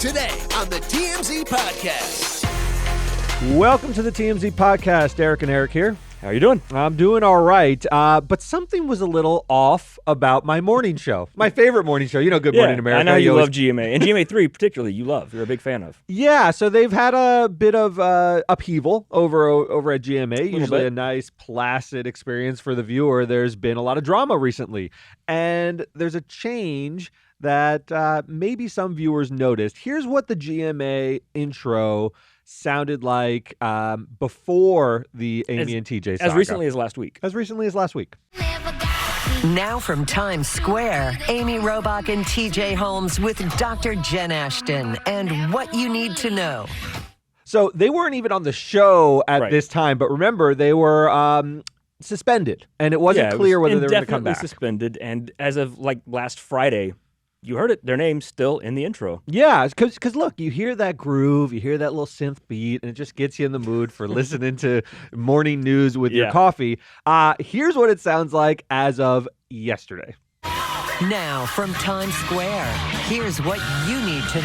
Today on the TMZ Podcast. Welcome to the TMZ Podcast. Eric and Eric here. How are you doing? I'm doing all right, but something was a little off about my morning show. My favorite morning show. You know Good Morning America. I know you love GMA. And GMA3 particularly, you love. You're a big fan of. Yeah, so they've had a bit of upheaval over at GMA. Usually a nice, placid experience for the viewer. There's been a lot of drama recently, and there's a change that maybe some viewers noticed. Here's what the GMA intro sounded like before the Amy and T.J. saga. As recently as last week. As recently as last week. Now from Times Square, Amy Robach and T.J. Holmes with Dr. Jen Ashton and What You Need to Know. So they weren't even on the show at this time, but remember, they were suspended, and it wasn't clear whether they were going to come back. Suspended, and as of like last Friday, you heard it, their name's still in the intro. Yeah, because look, you hear that groove, you hear that little synth beat, and it just gets you in the mood for listening to morning news with your coffee. Here's what it sounds like as of yesterday. Now from Times Square, here's what you need to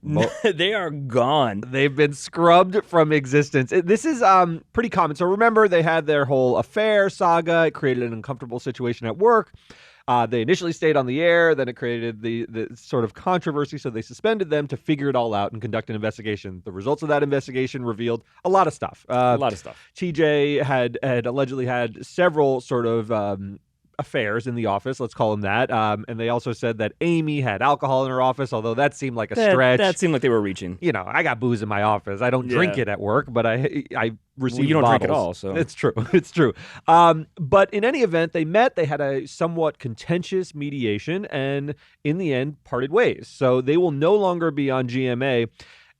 know. They are gone. They've been scrubbed from existence. This is pretty common. So remember, they had their whole affair saga. It created an uncomfortable situation at work. They initially stayed on the air, then it created the sort of controversy, so they suspended them to figure it all out and conduct an investigation. The results of that investigation revealed a lot of stuff. TJ had allegedly had several sort of affairs in the office, let's call them that. And they also said that Amy had alcohol in her office, although that seemed like a stretch. That seemed like they were reaching. You know, I got booze in my office. I don't drink it at work, but I receive you don't bottles. drink at all, so. It's true. It's true. But in any event, they met. They had a somewhat contentious mediation and in the end parted ways. So they will no longer be on GMA.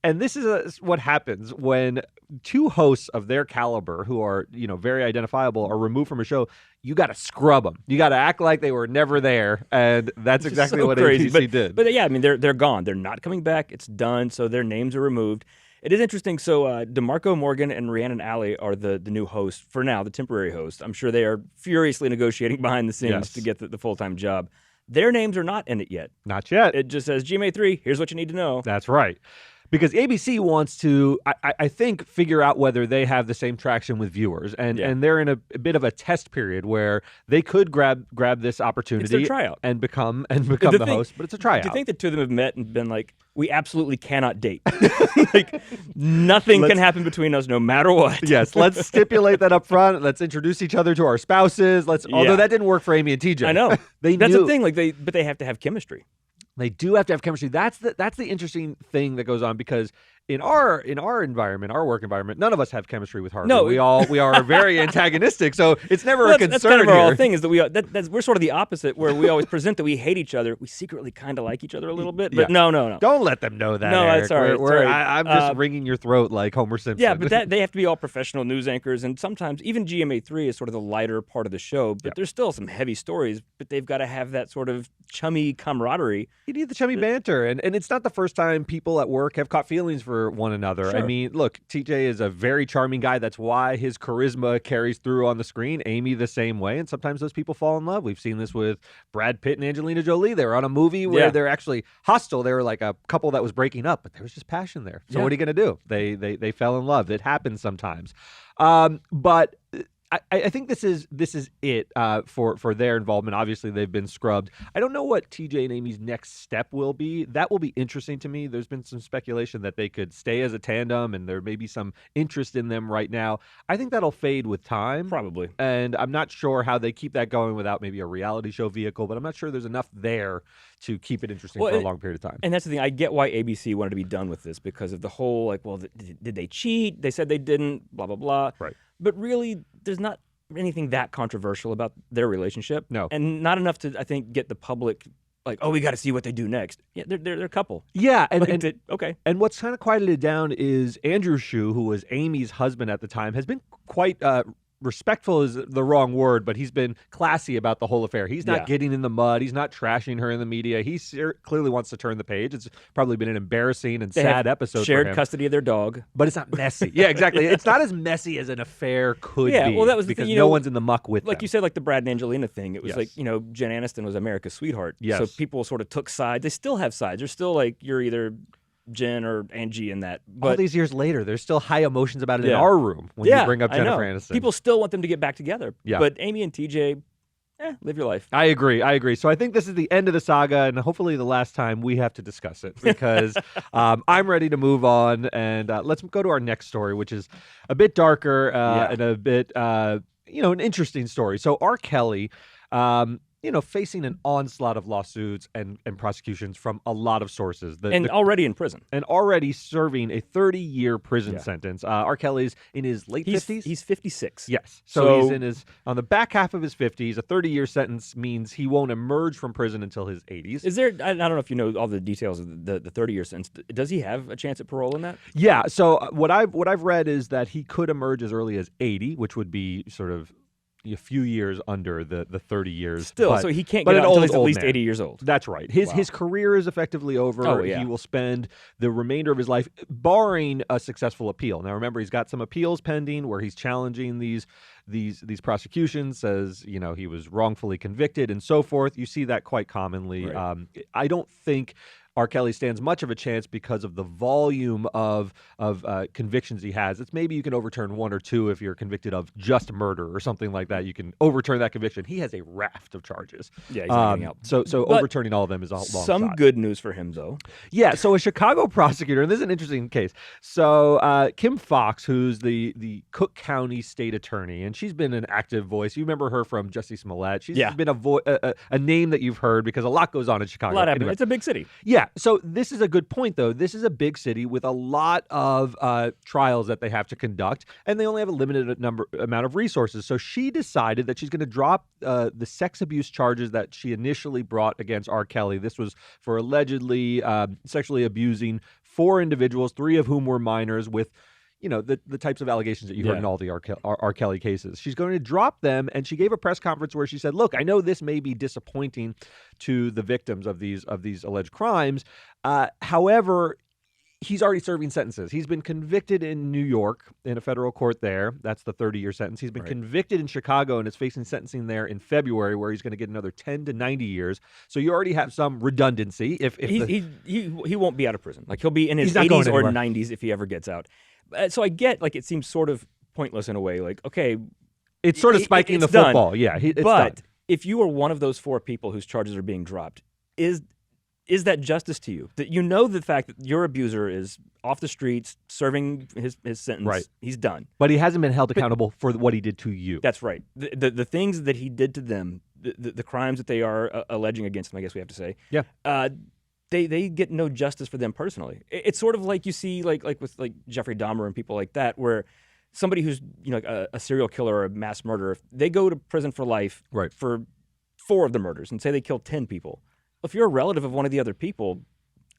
And this is what happens when two hosts of their caliber, who are, you know, very identifiable, are removed from a show. You got to scrub them. You got to act like they were never there, and that's exactly what ABC did. But yeah, I mean, they're gone. They're not coming back. It's done. So their names are removed. It is interesting. So DeMarco Morgan and Rhiannon Alley are the new hosts for now, the temporary host. I'm sure they are furiously negotiating behind the scenes to get the full-time job. Their names are not in it yet. Not yet. It just says GMA3. Here's what you need to know. That's right. Because ABC wants to, I think, figure out whether they have the same traction with viewers. And they're in a bit of a test period where they could grab this opportunity. It's their tryout. And become the host, but it's a tryout. Do you think the two of them have met and been like, we absolutely cannot date? Like, nothing can happen between us no matter what. Yes, let's stipulate that up front. Let's introduce each other to our spouses. Although that didn't work for Amy and TJ. I know. That's the thing. But they have to have chemistry. They do have to have chemistry. That's the interesting thing that goes on, because in our environment, our work environment, none of us have chemistry with Harvey. No, we are very antagonistic. So it's never a concern. That's kind of our whole thing, is that we're sort of the opposite, where we always present that we hate each other. We secretly kind of like each other a little bit, but no. Don't let them know that. No, Eric. that's all right. I'm just wringing your throat like Homer Simpson. Yeah, but they have to be all professional news anchors, and sometimes even GMA3 is sort of the lighter part of the show. But there's still some heavy stories. But they've got to have that sort of chummy camaraderie. You need the chummy banter, and it's not the first time people at work have caught feelings for one another. Sure. I mean, look, TJ is a very charming guy. That's why his charisma carries through on the screen. Amy the same way, and sometimes those people fall in love. We've seen this with Brad Pitt and Angelina Jolie. They were on a movie where they're actually hostile. They were like a couple that was breaking up, but there was just passion there. So what are you going to do? They fell in love. It happens sometimes. But I think this is it for their involvement. Obviously, they've been scrubbed. I don't know what TJ and Amy's next step will be. That will be interesting to me. There's been some speculation that they could stay as a tandem, and there may be some interest in them right now. I think that'll fade with time. Probably. And I'm not sure how they keep that going without maybe a reality show vehicle, but I'm not sure there's enough there to keep it interesting for a long period of time. And that's the thing. I get why ABC wanted to be done with this, because of the whole, like, well, did they cheat? They said they didn't, blah, blah, blah. Right. But really, there's not anything that controversial about their relationship. No. And not enough to, I think, get the public like, oh, we got to see what they do next. Yeah, they're a couple. Yeah. Okay. And what's kind of quieted it down is Andrew Shue, who was Amy's husband at the time, has been quite respectful is the wrong word, but he's been classy about the whole affair. He's not getting in the mud. He's not trashing her in the media. He clearly wants to turn the page. It's probably been an embarrassing and sad episode shared for him. Custody of their dog. But it's not messy. Yeah, exactly. It's not as messy as an affair could be. Well, that was the because thing, no one's in the muck with like them. you said, like the Brad and Angelina thing. It was like, Jen Aniston was America's sweetheart. Yes. So people sort of took sides. They still have sides. They're still like, you're either Jen or Angie in that. But all these years later, there's still high emotions about it in our room when you bring up Jennifer Aniston. People still want them to get back together. Yeah. But Amy and TJ, live your life. I agree. So I think this is the end of the saga, and hopefully the last time we have to discuss it, because I'm ready to move on. And let's go to our next story, which is a bit darker and a bit, an interesting story. So R. Kelly, facing an onslaught of lawsuits and prosecutions from a lot of sources. Already in prison. And already serving a 30-year prison sentence. R. Kelly's in his late 50s? He's 56. Yes. So he's on the back half of his 50s. A 30-year sentence means he won't emerge from prison until his 80s. Is there, I don't know if you know all the details of the 30-year sentence. Does he have a chance at parole in that? Yeah. So what I've read is that he could emerge as early as 80, which would be sort of a few years under the 30 years. Still, so he can't get out until he's at least 80 years old. That's right. His career is effectively over. Oh, yeah. He will spend the remainder of his life, barring a successful appeal. Now, remember, he's got some appeals pending where he's challenging these prosecutions, says, he was wrongfully convicted and so forth. You see that quite commonly. Right. I don't think R. Kelly stands much of a chance because of the volume of convictions he has. It's maybe you can overturn one or two if you're convicted of just murder or something like that. You can overturn that conviction. He has a raft of charges. Yeah, he's not getting out. So overturning all of them is a long Some shot. good news for him, though. Yeah, so a Chicago prosecutor, and this is an interesting case. So Kim Foxx, who's the Cook County state attorney, and she's been an active voice. You remember her from Jussie Smollett. She's been a name that you've heard because a lot goes on in Chicago. A lot happening. It's a big city. Yeah. So this is a good point, though. This is a big city with a lot of trials that they have to conduct, and they only have a limited amount of resources. So she decided that she's going to drop the sex abuse charges that she initially brought against R. Kelly. This was for allegedly sexually abusing 4 individuals, 3 of whom were minors, with the types of allegations that you heard in all the R. Kelly cases. She's going to drop them, and she gave a press conference where she said, look, I know this may be disappointing to the victims of these alleged crimes. However, he's already serving sentences. He's been convicted in New York in a federal court there. That's the 30-year sentence. He's been convicted in Chicago and is facing sentencing there in February, where he's going to get another 10 to 90 years. So you already have some redundancy. He won't be out of prison. Like, he'll be in his 80s or 90s if he ever gets out. So I get, like, it seems sort of pointless in a way. Like, okay, it's sort of spiking the done. football. Yeah, it's but done. If you are one of those 4 people whose charges are being dropped, is that justice to you? That the fact that your abuser is off the streets serving his sentence, right? He's done, but he hasn't been held accountable for what he did to you. That's right. The things that he did to them, the crimes that they are alleging against him, I guess we have to say, they get no justice for them personally. It's sort of like you see, like with Jeffrey Dahmer and people like that, where somebody who's a serial killer or a mass murderer, they go to prison for life for 4 of the murders, and say they killed 10 people. If you're a relative of one of the other people,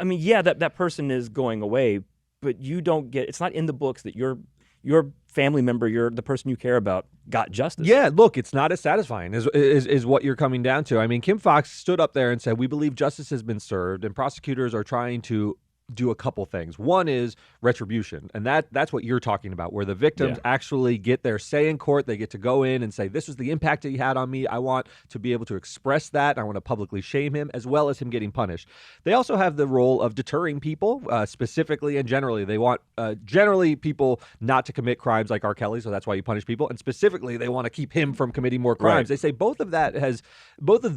I mean, that person is going away, but you don't get. It's not in the books that your family member, the person you care about, got justice. Yeah, look, it's not as satisfying is what you're coming down to. I mean, Kim Foxx stood up there and said, we believe justice has been served, and prosecutors are trying to do a couple things. One is retribution, and that's what you're talking about, where the victims actually get their say in court. They get to go in and say, this was the impact that he had on me. I want to be able to express that. I want to publicly shame him, as well as him getting punished. They also have the role of deterring people, specifically and generally. They want generally people not to commit crimes like R. Kelly, so that's why you punish people. And specifically, they want to keep him from committing more crimes. They say both of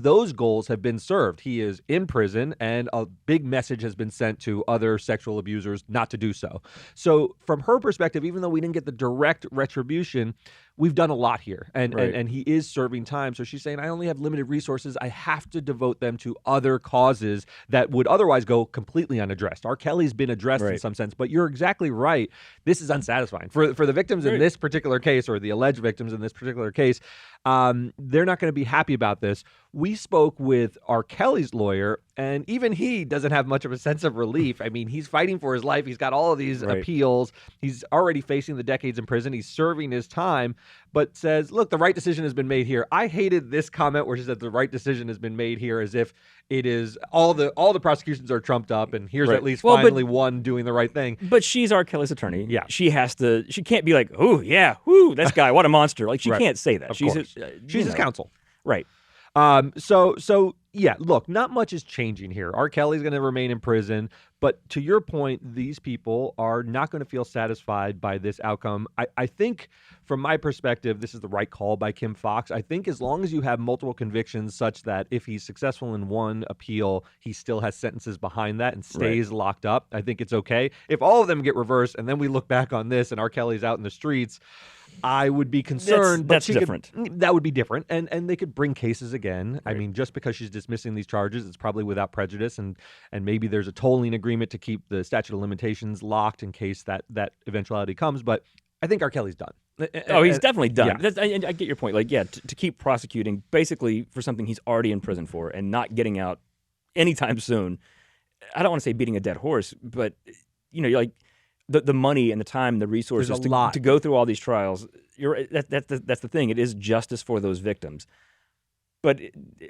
those goals have been served. He is in prison, and a big message has been sent to other sexual abusers not to do so. So from her perspective, even though we didn't get the direct retribution, we've done a lot here, and he is serving time. So she's saying, I only have limited resources. I have to devote them to other causes that would otherwise go completely unaddressed. R. Kelly's been addressed in some sense, but you're exactly right. This is unsatisfying for the victims in this particular case, or the alleged victims in this particular case. They're not going to be happy about this. We spoke with R. Kelly's lawyer, and even he doesn't have much of a sense of relief. I mean, he's fighting for his life. He's got all of these appeals. He's already facing the decades in prison. He's serving his time. but says, look, the right decision has been made here. I hated this comment where she said the right decision has been made here as if it is all the prosecutions are trumped up and here's at least finally one doing the right thing. But she's R. Kelly's attorney. Yeah. She can't be like, oh, yeah, whoo, this guy, what a monster. Like, she can't say that. She's his counsel. Right. So yeah, look, not much is changing here. R. Kelly's going to remain in prison, but to your point, these people are not going to feel satisfied by this outcome. I think, from my perspective, this is the right call by Kim Foxx. I think as long as you have multiple convictions such that if he's successful in one appeal, he still has sentences behind that and stays locked up, I think it's okay. If all of them get reversed and then we look back on this and R. Kelly's out in the streets, I would be concerned. That's different. That would be different. And they could bring cases again. Right. I mean, just because she's dismissing these charges, it's probably without prejudice. And maybe there's a tolling agreement to keep the statute of limitations locked in case that eventuality comes. But I think R. Kelly's done. Oh, he's definitely done. Yeah. I get your point. Like, yeah, to keep prosecuting basically for something he's already in prison for and not getting out anytime soon. I don't want to say beating a dead horse, but, like, the money and the time and the resources to go through all these trials, that's the thing. It is justice for those victims. But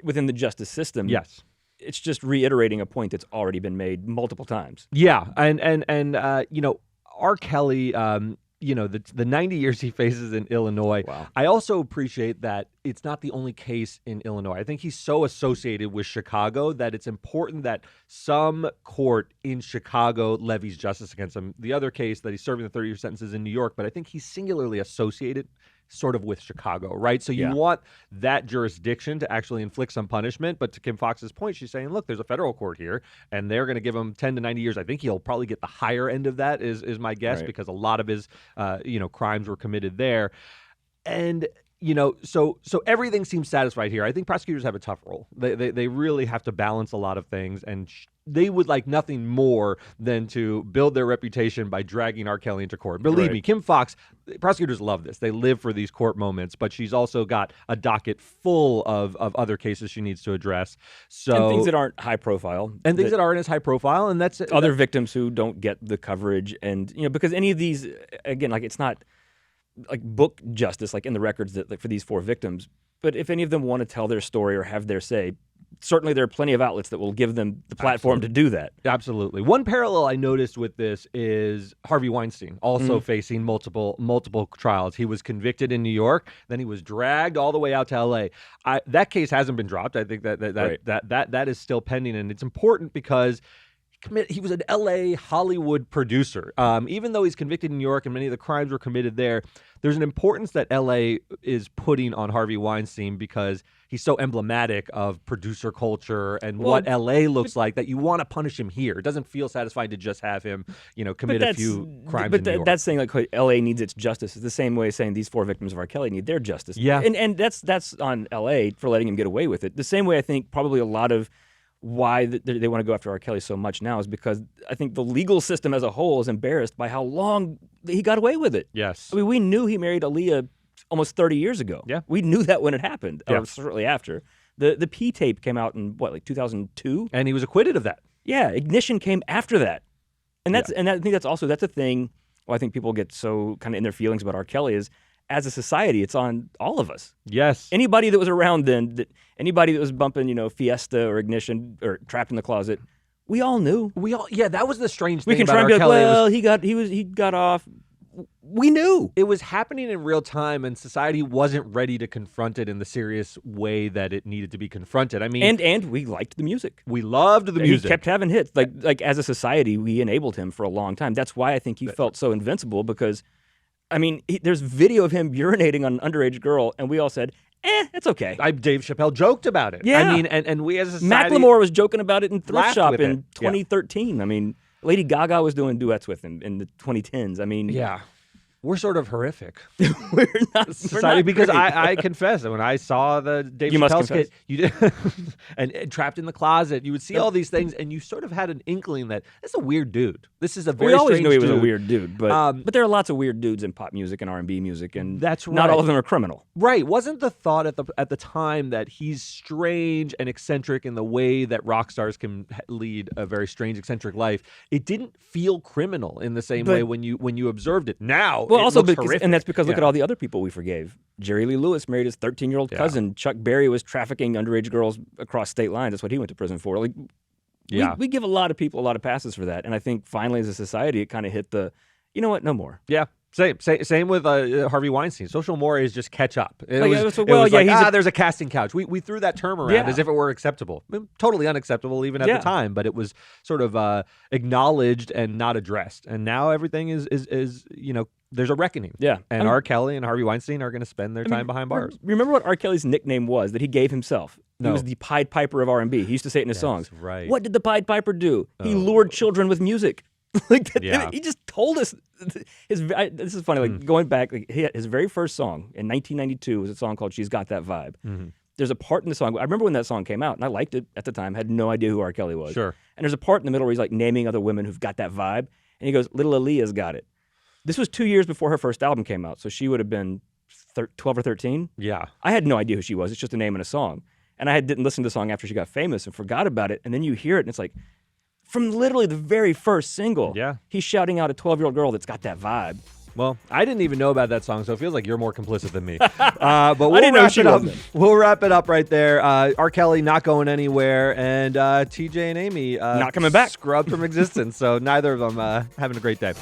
within the justice system, yes, it's just reiterating a point that's already been made multiple times. Yeah, and R. Kelly, the 90 years he faces in Illinois. Wow. I also appreciate that it's not the only case in Illinois. I think he's so associated with Chicago that it's important that some court in Chicago levies justice against him. The other case that he's serving the 30-year sentence is in New York, but I think he's singularly associated sort of with Chicago, right? So you want that jurisdiction to actually inflict some punishment. But to Kim Foxx's point, she's saying, look, there's a federal court here, and they're going to give him 10 to 90 years. I think he'll probably get the higher end of that is my guess, because a lot of his, crimes were committed there. And, so everything seems satisfied here. I think prosecutors have a tough role. They really have to balance a lot of things, and they would like nothing more than to build their reputation by dragging R. Kelly into court. Believe me, Kim Foxx, prosecutors love this. They live for these court moments, but she's also got a docket full of other cases she needs to address. So and things that aren't high profile. And things that aren't as high profile. And that's other victims who don't get the coverage. And, because any of these, again, like, it's not like book justice, like in the records that, like, for these 4 victims. But if any of them want to tell their story or have their say, certainly there are plenty of outlets that will give them the platform to do that. Absolutely. One parallel I noticed with this is Harvey Weinstein, also facing multiple trials. He was convicted in New York, then he was dragged all the way out to L.A. That case hasn't been dropped. I think that is still pending, and it's important because he was an L.A. Hollywood producer. Even though he's convicted in New York and many of the crimes were committed there, there's an importance that L.A. is putting on Harvey Weinstein because he's so emblematic of producer culture and what L.A. looks like that you want to punish him here. It doesn't feel satisfying to just have him, commit a few crimes in New York. That's saying like L.A. needs its justice. It's the same way saying these 4 victims of R. Kelly need their justice. Yeah. And that's on L.A. for letting him get away with it. The same way I think probably a lot of why they want to go after R. Kelly so much now is because I think the legal system as a whole is embarrassed by how long he got away with it. Yes. I mean, we knew he married Aaliyah almost 30 years ago. Yeah. We knew that when it happened, or shortly after. The P tape came out in, 2002? And he was acquitted of that. Yeah, Ignition came after that. And I think that's a thing, I think people get so kind of in their feelings about R. Kelly is, as a society, it's on all of us. Yes. Anybody that was around then, anybody that was bumping, Fiesta or Ignition or Trapped in the Closet, we all knew. That was the strange thing. We can about try and be R. like, Kelly. well, he got off. We knew. It was happening in real time, and society wasn't ready to confront it in the serious way that it needed to be confronted. I mean, and we liked the music. We loved the music. He kept having hits. Like as a society, we enabled him for a long time. That's why I think he felt so invincible because, I mean, there's video of him urinating on an underage girl, and we all said, it's okay. Dave Chappelle joked about it. Yeah. I mean, and we as a society... Macklemore was joking about it in Thrift Shop in 2013. I mean, Lady Gaga was doing duets with him in the 2010s. I mean... Yeah. We're sort of horrific. we're not society, because great. I confess that when I saw the Dave Chappelle skit, you did, and Trapped in the Closet, you would see all these things, and you sort of had an inkling that this is a weird dude. This is a very strange dude. We always knew he was a weird dude, but there are lots of weird dudes in pop music and R&B music, and that's right. Not all of them are criminal. Right. Wasn't the thought at the time that he's strange and eccentric in the way that rock stars can lead a very strange, eccentric life? It didn't feel criminal in the same way when you observed it. Now Well, it also, looks because, horrific. and that's because look Yeah. at all the other people we forgave. Jerry Lee Lewis married his 13-year-old cousin. Chuck Berry was trafficking underage girls across state lines. That's what he went to prison for. Like, we give a lot of people a lot of passes for that. And I think finally as a society, it kind of hit the, you know what, no more. Yeah. Same with Harvey Weinstein. Social mores just catch up. It Like, was, so, it well, was yeah, like, there's a casting couch. We threw that term around Yeah. as if it were acceptable. Totally unacceptable even at the time, but it was sort of acknowledged and not addressed. And now everything is there's a reckoning. Yeah. And R. Kelly and Harvey Weinstein are going to spend their time behind bars. Remember what R. Kelly's nickname was that he gave himself? No. He was the Pied Piper of R&B. He used to say it in his songs. Right. What did the Pied Piper do? He lured children with music. Like that, Yeah. He just told us. This is funny. Like going back, like his very first song in 1992 was a song called "She's Got That Vibe." Mm-hmm. There's a part in the song. I remember when that song came out, and I liked it at the time. Had no idea who R. Kelly was. Sure. And there's a part in the middle where he's like naming other women who've got that vibe, and he goes, "Little Aaliyah's got it." This was 2 years before her first album came out, so she would have been 12 or 13. Yeah. I had no idea who she was. It's just a name in a song. And I didn't listen to the song after she got famous and forgot about it. And then you hear it, and it's like, from literally the very first single, he's shouting out a 12-year-old girl that's got that vibe. Well, I didn't even know about that song, so it feels like you're more complicit than me. But we'll I didn't know she wrap it was. up. We'll wrap it up right there. R. Kelly not going anywhere, and TJ and Amy Not coming back. scrubbed from existence. So neither of them having a great day.